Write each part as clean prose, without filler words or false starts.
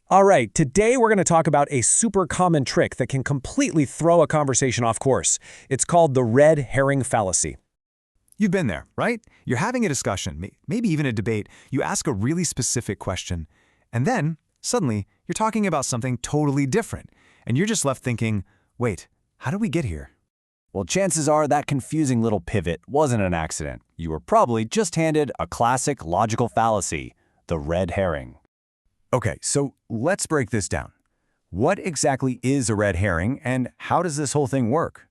All right, today we're going to talk about a super common trick that can completely throw a conversation off course. It's called the red herring fallacy. You've been there, right? You're having a discussion, maybe even a debate. You ask a really specific question, and then, suddenly, you're talking about something totally different. And you're just left thinking, wait, how did we get here? Well, chances are that confusing little pivot wasn't an accident. You were probably just handed a classic logical fallacy, the red herring. Okay, so let's break this down. What exactly is a red herring, and how does this whole thing work?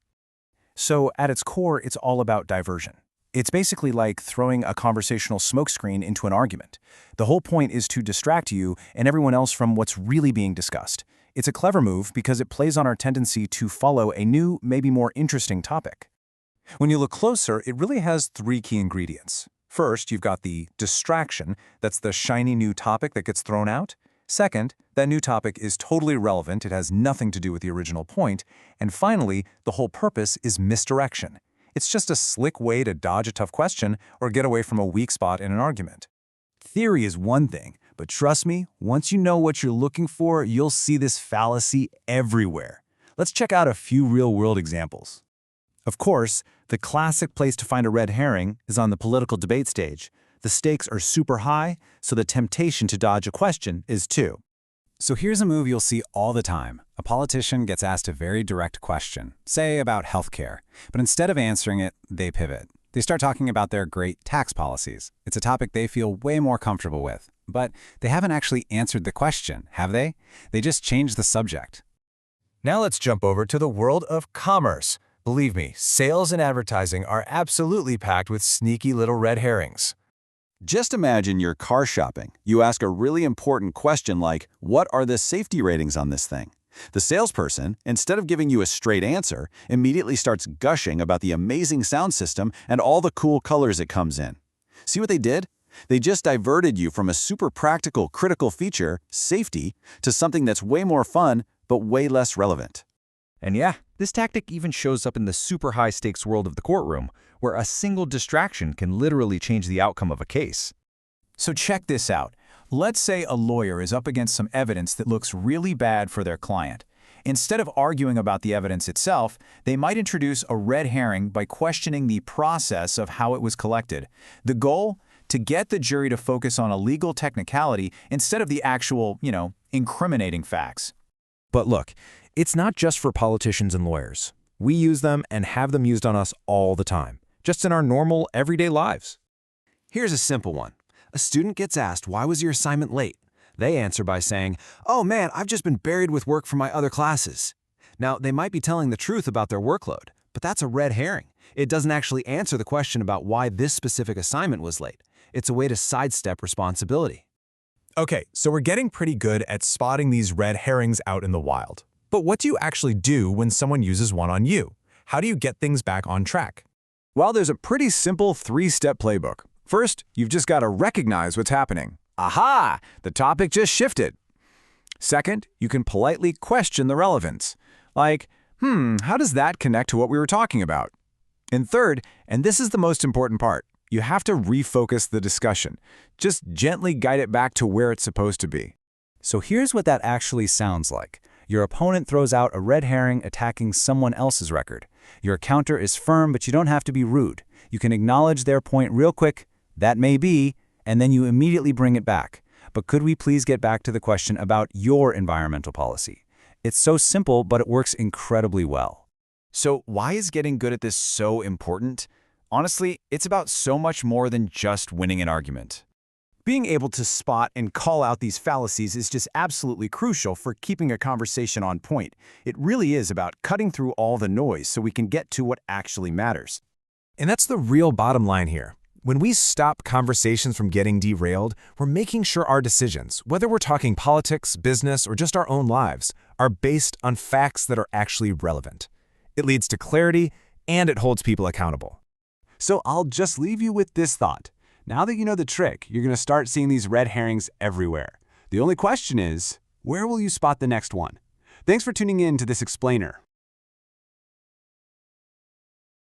So, at its core, it's all about diversion. It's basically like throwing a conversational smokescreen into an argument. The whole point is to distract you and everyone else from what's really being discussed. It's a clever move because it plays on our tendency to follow a new, maybe more interesting topic. When you look closer, it really has three key ingredients. First, you've got the distraction. That's the shiny new topic that gets thrown out. Second, that new topic is totally relevant. It has nothing to do with the original point. And finally, the whole purpose is misdirection. It's just a slick way to dodge a tough question or get away from a weak spot in an argument. Theory is one thing, but trust me, once you know what you're looking for, you'll see this fallacy everywhere. Let's check out a few real-world examples. Of course, the classic place to find a red herring is on the political debate stage. The stakes are super high, so the temptation to dodge a question is too. So here's a move you'll see all the time. A politician gets asked a very direct question, say about healthcare, but instead of answering it, they pivot. They start talking about their great tax policies. It's a topic they feel way more comfortable with, but they haven't actually answered the question, have they? They just changed the subject. Now let's jump over to the world of commerce. Believe me, sales and advertising are absolutely packed with sneaky little red herrings. Just imagine you're car shopping. You ask a really important question like, what are the safety ratings on this thing? The salesperson, instead of giving you a straight answer, immediately starts gushing about the amazing sound system and all the cool colors it comes in. See what they did? They just diverted you from a super practical, critical feature, safety, to something that's way more fun, but way less relevant. And yeah, this tactic even shows up in the super high-stakes world of the courtroom, where a single distraction can literally change the outcome of a case. So check this out. Let's say a lawyer is up against some evidence that looks really bad for their client. Instead of arguing about the evidence itself, they might introduce a red herring by questioning the process of how it was collected. The goal? To get the jury to focus on a legal technicality instead of the actual, incriminating facts. But look, it's not just for politicians and lawyers. We use them and have them used on us all the time, just in our normal, everyday lives. Here's a simple one. A student gets asked, why was your assignment late? They answer by saying, oh man, I've just been buried with work from my other classes. Now, they might be telling the truth about their workload, but that's a red herring. It doesn't actually answer the question about why this specific assignment was late. It's a way to sidestep responsibility. Okay, so we're getting pretty good at spotting these red herrings out in the wild. But what do you actually do when someone uses one on you? How do you get things back on track? Well, there's a pretty simple three-step playbook. First, you've just got to recognize what's happening. Aha! The topic just shifted. Second, you can politely question the relevance. Like, how does that connect to what we were talking about? And third, and this is the most important part, you have to refocus the discussion. Just gently guide it back to where it's supposed to be. So here's what that actually sounds like. Your opponent throws out a red herring attacking someone else's record. Your counter is firm, but you don't have to be rude. You can acknowledge their point real quick, that may be, and then you immediately bring it back. But could we please get back to the question about your environmental policy? It's so simple, but it works incredibly well. So why is getting good at this so important? Honestly, it's about so much more than just winning an argument. Being able to spot and call out these fallacies is just absolutely crucial for keeping a conversation on point. It really is about cutting through all the noise so we can get to what actually matters. And that's the real bottom line here. When we stop conversations from getting derailed, we're making sure our decisions, whether we're talking politics, business, or just our own lives, are based on facts that are actually relevant. It leads to clarity, and it holds people accountable. So I'll just leave you with this thought. Now that you know the trick, you're going to start seeing these red herrings everywhere. The only question is, where will you spot the next one? Thanks for tuning in to this explainer.